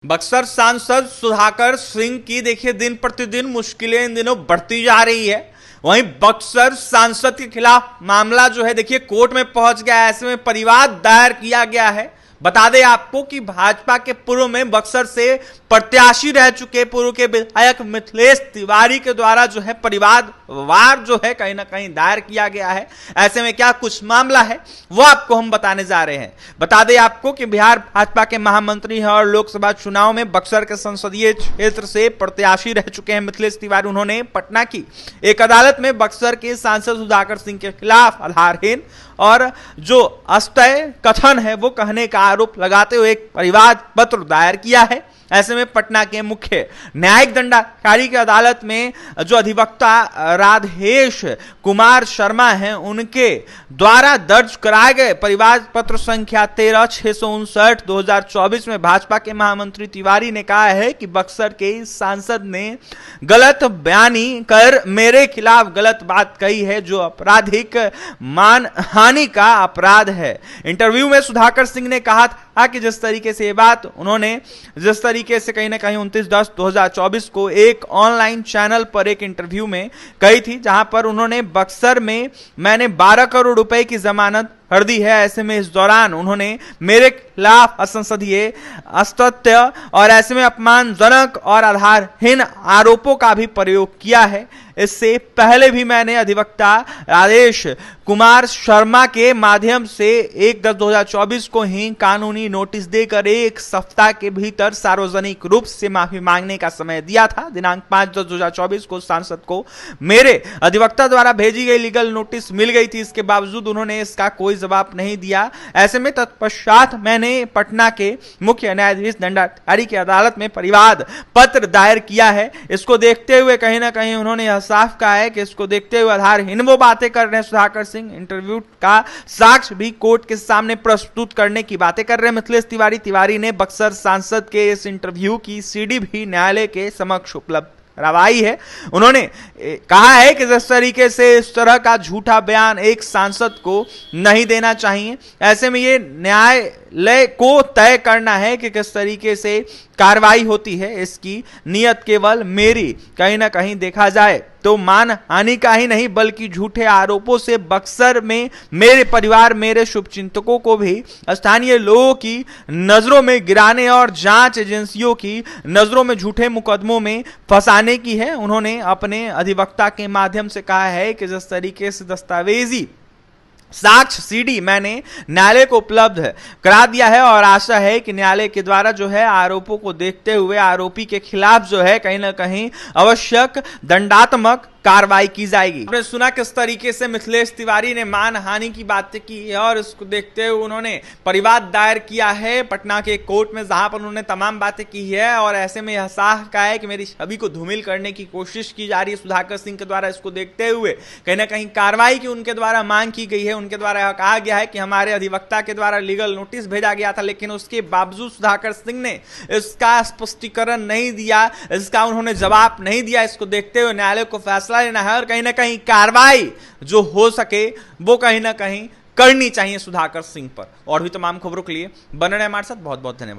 बक्सर सांसद सुधाकर सिंह की देखिए दिन प्रतिदिन मुश्किलें इन दिनों बढ़ती जा रही है। वहीं बक्सर सांसद के खिलाफ मामला जो है देखिए कोर्ट में पहुंच गया है। ऐसे में परिवाद दायर किया गया है। बता दें आपको कि भाजपा के पूर्व में बक्सर से प्रत्याशी रह चुके पूर्व के विधायक मिथिलेश तिवारी के द्वारा जो है परिवाद वार जो है कहीं ना कहीं दायर किया गया है। ऐसे में क्या कुछ मामला है वो आपको हम बताने जा रहे हैं। बता दें आपको कि बिहार भाजपा के महामंत्री हैं और लोकसभा चुनाव में बक्सर के संसदीय क्षेत्र से प्रत्याशी रह चुके हैं मिथिलेश तिवारी। उन्होंने पटना की एक अदालत में बक्सर के सांसद सुधाकर सिंह के खिलाफ आधारहीन और जो अस्थायी कथन है वो कहने का आरोप लगाते हुए एक परिवाद पत्र दायर किया है। ऐसे में पटना के मुख्य न्यायिक दंडाधिकारी की अदालत में जो अधिवक्ता राधेश कुमार शर्मा हैं उनके द्वारा दर्ज कराए गए परिवाद पत्र संख्या 13/659 2024 में भाजपा के महामंत्री तिवारी ने कहा है कि बक्सर के सांसद ने गलत बयानी कर मेरे खिलाफ गलत बात कही है जो आपराधिक मानहानि का अपराध है। इंटरव्यू में सुधाकर सिंह ने कहा था कि जिस तरीके से ये बात उन्होंने जिस तरीके से कहीं ना कहीं 29/10/2024 को एक ऑनलाइन चैनल पर एक इंटरव्यू में कही थी, जहां पर उन्होंने बक्सर में मैंने 12 करोड़ रुपए की जमानत कर दी है। ऐसे में इस दौरान उन्होंने मेरे खिलाफ असंसदीय असत्य और ऐसे में अपमानजनक और आधारहीन आरोपों का भी प्रयोग किया है। इससे पहले भी मैंने अधिवक्ता राधेश कुमार शर्मा के माध्यम से 1/10/2024 को ही कानूनी नोटिस देकर एक सप्ताह के भीतर सार्वजनिक रूप से माफी मांगने का समय दिया था। दिनांक 5/10/2024 को सांसद को मेरे अधिवक्ता द्वारा भेजी गई लीगल नोटिस मिल गई थी। इसके बावजूद उन्होंने इसका कोई जवाब नहीं दिया। ऐसे में तत्पश्चात मैंने पटना के मुख्य न्यायाधीश दंडाधिकारी की अदालत में परिवाद पत्र दायर किया है। इसको देखते हुए कहीं ना कहीं उन्होंने यह साफ कहा है कि इसको देखते हुए आधारहीन वो बातें कर रहे हैं सुधाकर सिंह। इंटरव्यू का साक्ष्य भी कोर्ट के सामने प्रस्तुत करने की बातें कर रहे हैं मिथिलेश तिवारी। तिवारी ने बक्सर सांसद के इस इंटरव्यू की सीडी भी न्यायालय के समक्ष उपलब्ध करवाई है। उन्होंने कहा है कि जिस तरीके से इस तरह का झूठा बयान एक सांसद को नहीं देना चाहिए। ऐसे में ये न्यायालय को तय करना है कि किस तरीके से कार्रवाई होती है। इसकी नियत केवल मेरी कहीं ना कहीं देखा जाए तो मानहानि का ही नहीं बल्कि झूठे आरोपों से बक्सर में मेरे परिवार मेरे शुभचिंतकों को भी स्थानीय लोगों की नजरों में गिराने और जांच एजेंसियों की नजरों में झूठे मुकदमों में फंसाने की है। उन्होंने अपने अधिवक्ता के माध्यम से कहा है कि जिस तरीके से दस्तावेजी साक्ष्य सीडी मैंने न्यायालय को उपलब्ध करा दिया है और आशा है कि न्यायालय के द्वारा जो है आरोपों को देखते हुए आरोपी के खिलाफ जो है कहीं ना कहीं आवश्यक दंडात्मक कार्रवाई की जाएगी। आपने सुना किस तरीके से मिथिलेश तिवारी ने मानहानि की बातें की है और इसको देखते हुए उन्होंने परिवाद दायर किया है पटना के कोर्ट में, जहां पर उन्होंने तमाम बातें की है और ऐसे में यह साफ कहा है कि मेरी छवि को धूमिल करने की कोशिश की जा रही है सुधाकर सिंह के द्वारा। इसको देखते हुए कहीं ना कहीं कार्रवाई की उनके द्वारा मांग की गई है। उनके द्वारा यह कहा गया है कि हमारे अधिवक्ता के द्वारा लीगल नोटिस भेजा गया था, लेकिन उसके बावजूद सुधाकर सिंह ने इसका स्पष्टीकरण नहीं दिया, इसका उन्होंने जवाब नहीं दिया। इसको देखते हुए न्यायालय को फैसला लेना है और कहीं ना कहीं कार्रवाई जो हो सके वो कहीं ना कहीं करनी चाहिए सुधाकर सिंह पर। और भी तमाम खबरों के लिए बने रहे हमारे साथ। बहुत बहुत धन्यवाद।